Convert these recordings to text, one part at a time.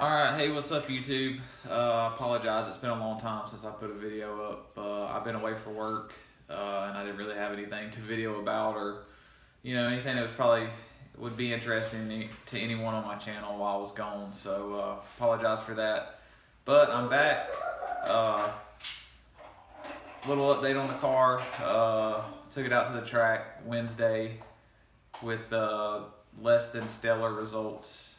Alright, hey, what's up YouTube? Apologize, it's been a long time since I put a video up. I've been away for work and I didn't really have anything to video about, or anything that was probably would be interesting to anyone on my channel while I was gone. So apologize for that. But I'm back. Little update on the car. Took it out to the track Wednesday with less than stellar results.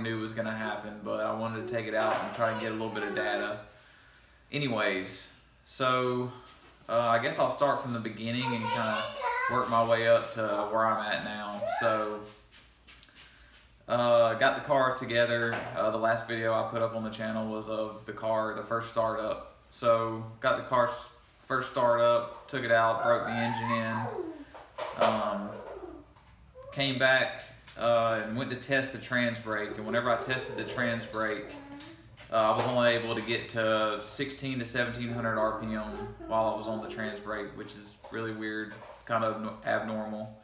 Knew was going to happen, but I wanted to take it out and try and get a little bit of data. Anyways, so I guess I'll start from the beginning and kind of work my way up to where I'm at now. So got the car together. The last video I put up on the channel was of the car, the first start up. So got the car first start up, took it out, broke the engine in, came back and went to test the trans brake. And whenever I tested the trans brake, I was only able to get to 16 to 1700 RPM while I was on the trans brake, which is really weird, kind of abnormal,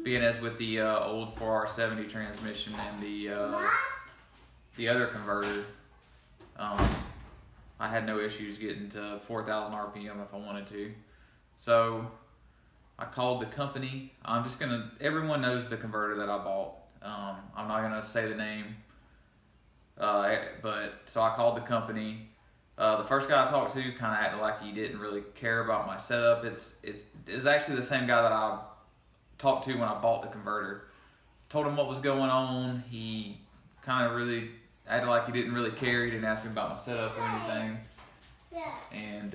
being as with the old 4R70 transmission and the other converter. I had no issues getting to 4000 RPM if I wanted to. So I called the company. Everyone knows the converter that I bought. I'm not gonna say the name, so I called the company. The first guy I talked to kind of acted like he didn't really care about my setup. It's actually the same guy that I talked to when I bought the converter. Told him what was going on. He kind of really acted like he didn't really care. He didn't ask me about my setup or anything. And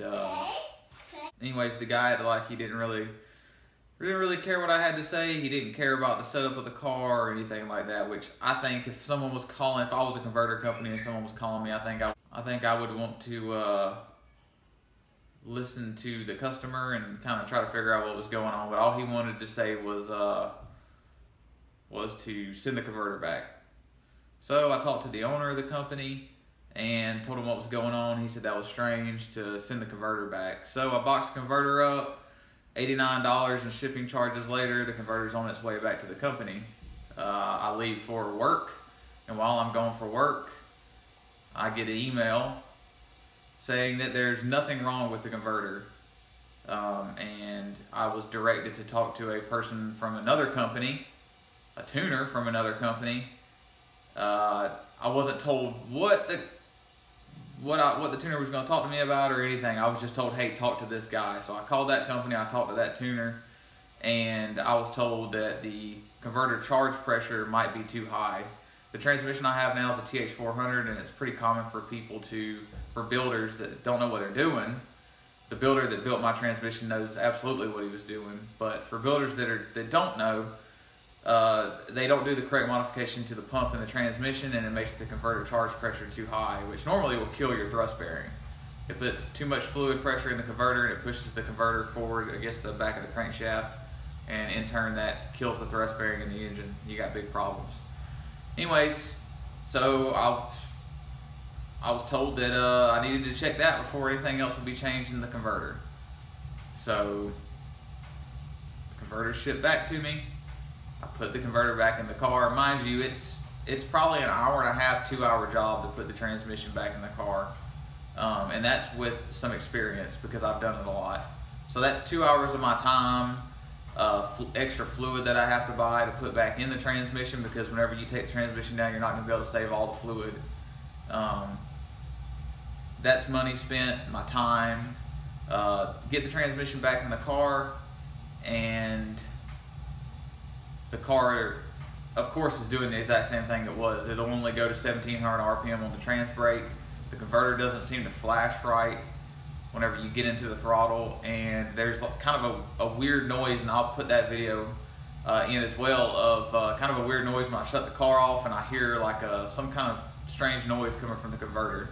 anyways, the guy acted like he didn't really care what I had to say. He didn't care about the setup of the car or anything like that, which I think if someone was calling, if I was a converter company and someone was calling me, I think I would want to listen to the customer and kind of try to figure out what was going on. But all he wanted to say was to send the converter back. So I talked to the owner of the company and told him what was going on. He said that was strange to send the converter back. So I boxed the converter up. $89 in shipping charges later, the converter's on its way back to the company. I leave for work, and while I'm going for work, I get an email saying that there's nothing wrong with the converter. And I was directed to talk to a person from another company, a tuner from another company. I wasn't told what the tuner was going to talk to me about or anything. I was just told, hey, talk to this guy. So I called that company, I talked to that tuner, and I was told that the converter charge pressure might be too high. The transmission I have now is a TH400, and it's pretty common for for builders that don't know what they're doing. The builder that built my transmission knows absolutely what he was doing, but for builders that don't know, they don't do the correct modification to the pump and the transmission, and it makes the converter charge pressure too high, which normally will kill your thrust bearing. It puts too much fluid pressure in the converter, and it pushes the converter forward against the back of the crankshaft, and in turn that kills the thrust bearing in the engine. You got big problems. Anyways, so I was told that I needed to check that before anything else would be changed in the converter. So the converter shipped back to me. I put the converter back in the car. Mind you, it's probably an hour and a half, 2 hour job to put the transmission back in the car. And that's with some experience because I've done it a lot. So that's 2 hours of my time, extra fluid that I have to buy to put back in the transmission, because whenever you take the transmission down, you're not going to be able to save all the fluid. That's money spent, my time. Get the transmission back in the car, and the car of course, is doing the exact same thing it was. It'll only go to 1700 RPM on the trans brake. The converter doesn't seem to flash right whenever you get into the throttle, and there's kind of a weird noise, and I'll put that video in as well, of kind of a weird noise when I shut the car off and I hear like some kind of strange noise coming from the converter.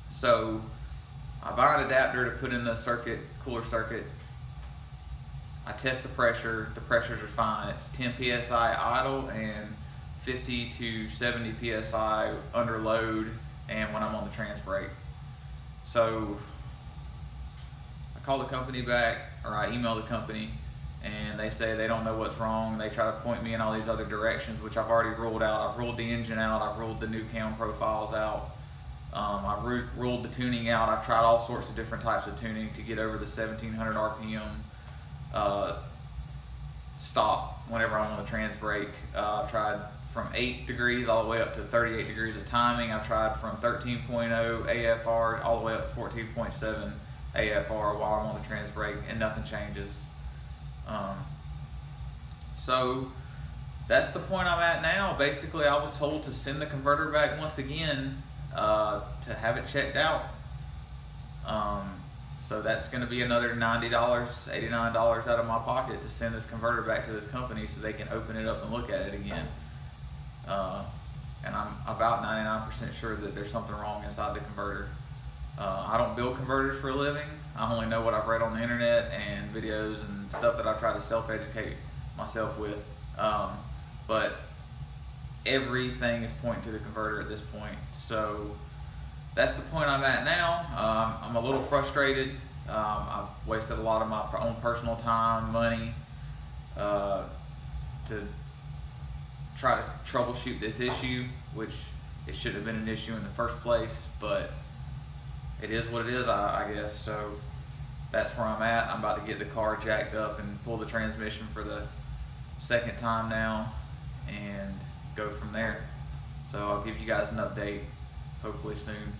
So I buy an adapter to put in the cooler circuit. I test the pressure. The pressures are fine. It's 10 psi idle and 50 to 70 psi under load, and when I'm on the trans brake. So I call the company back, or I email the company, and they say they don't know what's wrong. They try to point me in all these other directions, which I've already ruled out. I've ruled the engine out. I've ruled the new cam profiles out. I've ruled the tuning out. I've tried all sorts of different types of tuning to get over the 1700 RPM stop whenever I'm on the trans brake. I've tried from 8 degrees all the way up to 38 degrees of timing. I've tried from 13.0 AFR all the way up to 14.7 AFR while I'm on the trans brake, and nothing changes. So that's the point I'm at now. Basically, I was told to send the converter back once again to have it checked out. So that's going to be another $90, $89 out of my pocket to send this converter back to this company so they can open it up and look at it again. And I'm about 99% sure that there's something wrong inside the converter. I don't build converters for a living. I only know what I've read on the internet and videos and stuff that I've tried to self-educate myself with. But everything is pointing to the converter at this point. So that's the point I'm at now. I'm a little frustrated. I've wasted a lot of my own personal time, money, to try to troubleshoot this issue, which it shouldn't have been an issue in the first place, but it is what it is, I guess. So that's where I'm at. I'm about to get the car jacked up and pull the transmission for the second time now and go from there. So I'll give you guys an update hopefully soon.